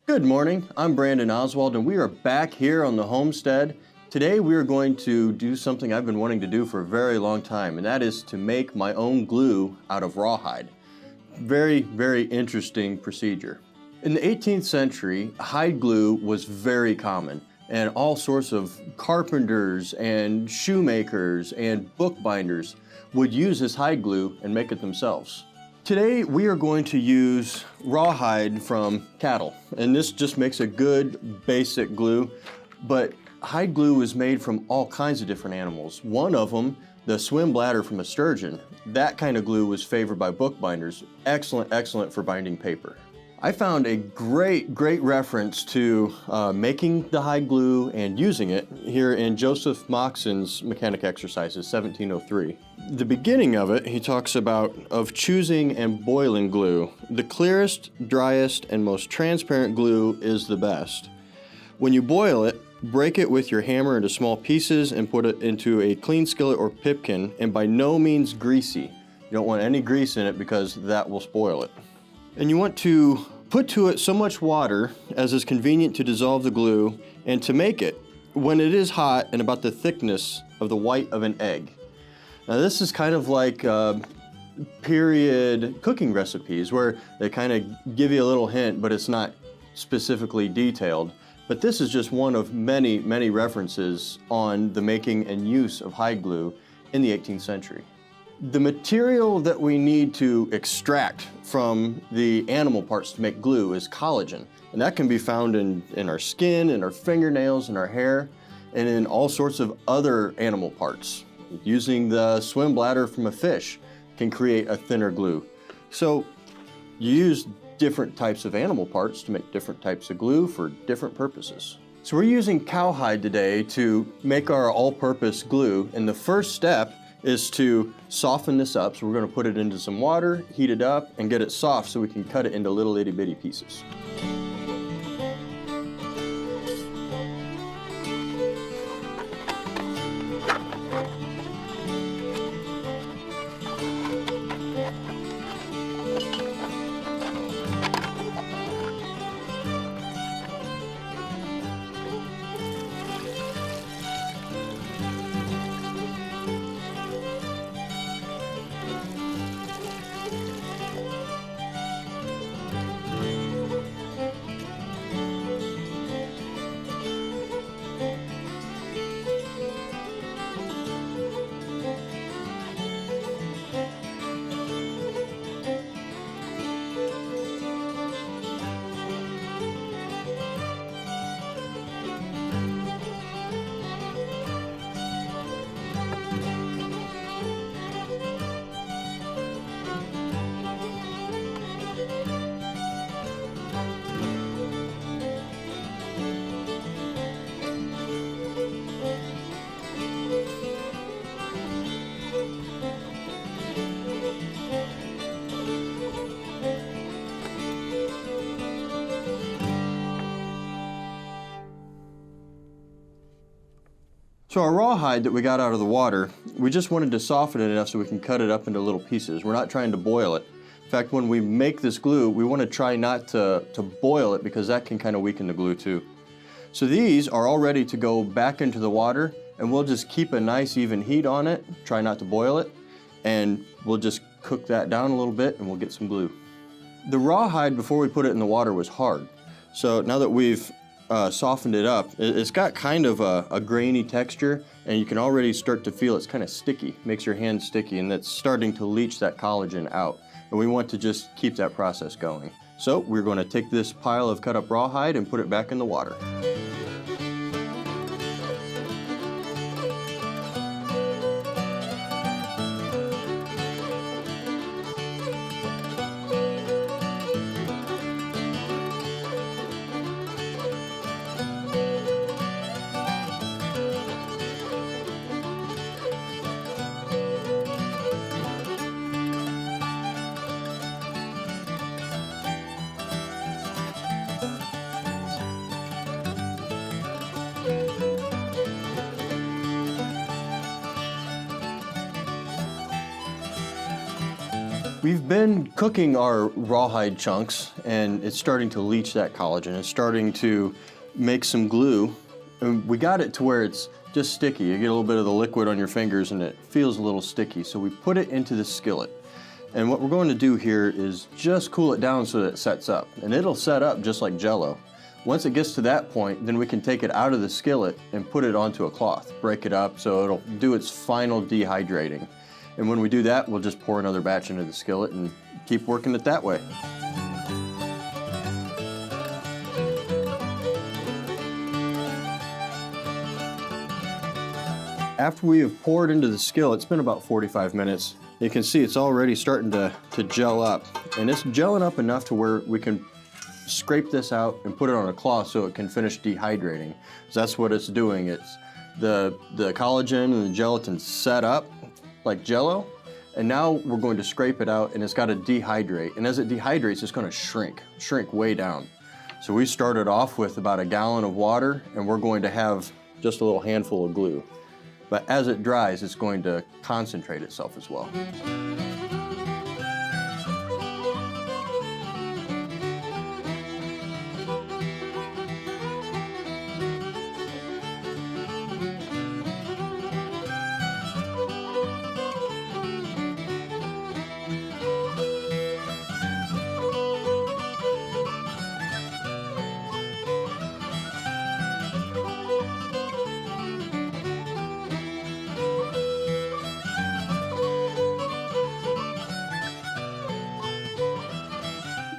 Good morning, I'm Brandon Oswald and we are back here on the homestead. Today we are going to do something I've been wanting to do for a very long time, and that is to make my own glue out of rawhide. Very interesting procedure. In the 18th century, hide glue was very common, and all sorts of carpenters and shoemakers and bookbinders would use this hide glue and make it themselves. Today we are going to use rawhide from cattle, and this just makes a good basic glue, but hide glue is made from all kinds of different animals. One of them, the swim bladder from a sturgeon, that kind of glue was favored by bookbinders. Excellent for binding paper. I found a great reference to making the hide glue and using it here in Joseph Moxon's Mechanic Exercises, 1703. The beginning of it, he talks about of choosing and boiling glue. The clearest, driest, and most transparent glue is the best. When you boil it, break it with your hammer into small pieces and put it into a clean skillet or pipkin, and by no means greasy. You don't want any grease in it because that will spoil it. And you want to put to it so much water as is convenient to dissolve the glue, and to make it when it is hot and about the thickness of the white of an egg. Now this is kind of like period cooking recipes where they kind of give you a little hint, but it's not specifically detailed. But this is just one of many references on the making and use of hide glue in the 18th century. The material that we need to extract from the animal parts to make glue is collagen, and that can be found in our skin, in our fingernails, in our hair, and in all sorts of other animal parts. Using the swim bladder from a fish can create a thinner glue. So you use different types of animal parts to make different types of glue for different purposes. So we're using cowhide today to make our all-purpose glue, and the first step is to soften this up. So we're going to put it into some water, heat it up, and get it soft so we can cut it into little itty bitty pieces. So our rawhide that we got out of the water, we just wanted to soften it enough so we can cut it up into little pieces. We're not trying to boil it. In fact, when we make this glue, we want to try not to boil it because that can kind of weaken the glue too. So these are all ready to go back into the water, and we'll just keep a nice even heat on it, try not to boil it, and we'll just cook that down a little bit and we'll get some glue. The rawhide before we put it in the water was hard. So now that we've softened it up, it's got kind of a grainy texture, and you can already start to feel it's kind of sticky. Makes your hands sticky, and that's starting to leach that collagen out. And we want to just keep that process going. So we're going to take this pile of cut up rawhide and put it back in the water. We've been cooking our rawhide chunks and it's starting to leach that collagen. It's starting to make some glue. And we got it to where it's just sticky. You get a little bit of the liquid on your fingers and it feels a little sticky. So we put it into the skillet. And what we're going to do here is just cool it down so that it sets up. And it'll set up just like Jell-O. Once it gets to that point, then we can take it out of the skillet and put it onto a cloth. Break it up so it'll do its final dehydrating. And when we do that, we'll just pour another batch into the skillet and keep working it that way. After we have poured into the skillet, it's been about 45 minutes. You can see it's already starting to gel up. And it's gelling up enough to where we can scrape this out and put it on a cloth so it can finish dehydrating. So that's what it's doing. It's the collagen and the gelatin set up like Jell-O, and now we're going to scrape it out and it's got to dehydrate. And as it dehydrates, it's going to shrink way down. So we started off with about a gallon of water and we're going to have just a little handful of glue. But as it dries, it's going to concentrate itself as well.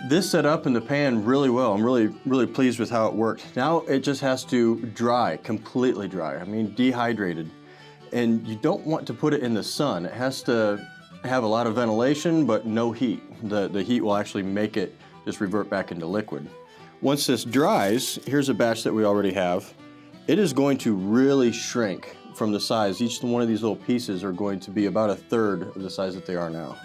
This set up in the pan really well. I'm really pleased with how it worked. Now it just has to dry, completely dry. I mean, dehydrated. And you don't want to put it in the sun. It has to have a lot of ventilation, but no heat. The heat will actually make it just revert back into liquid. Once this dries, here's a batch that we already have. It is going to really shrink from the size. Each one of these little pieces are going to be about a third of the size that they are now.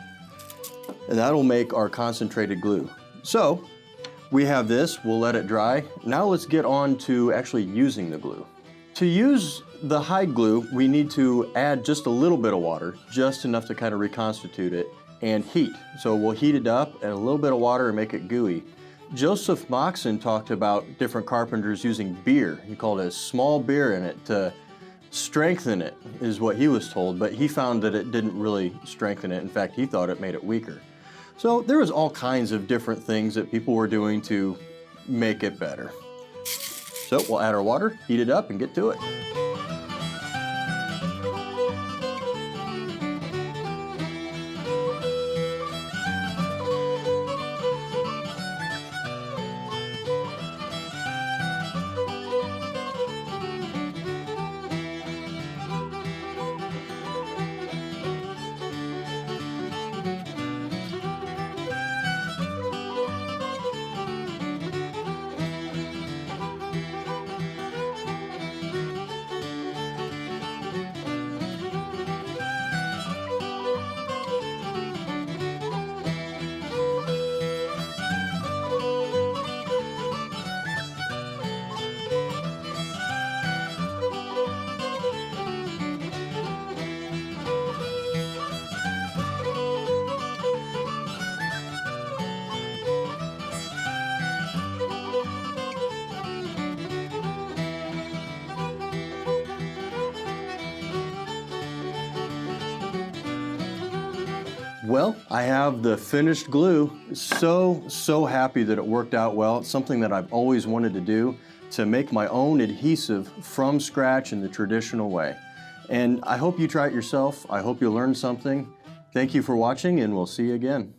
And that'll make our concentrated glue. So we have this, we'll let it dry. Now let's get on to actually using the glue. To use the hide glue, we need to add just a little bit of water, just enough to kind of reconstitute it, and heat. So we'll heat it up, add a little bit of water and make it gooey. Joseph Moxon talked about different carpenters using beer. He called it a small beer in it to strengthen it, is what he was told, but he found that it didn't really strengthen it. In fact, he thought it made it weaker. So there was all kinds of different things that people were doing to make it better. So we'll add our water, heat it up, and get to it. Well, I have the finished glue. So happy that it worked out well. It's something that I've always wanted to do, to make my own adhesive from scratch in the traditional way. And I hope you try it yourself. I hope you learned something. Thank you for watching, and we'll see you again.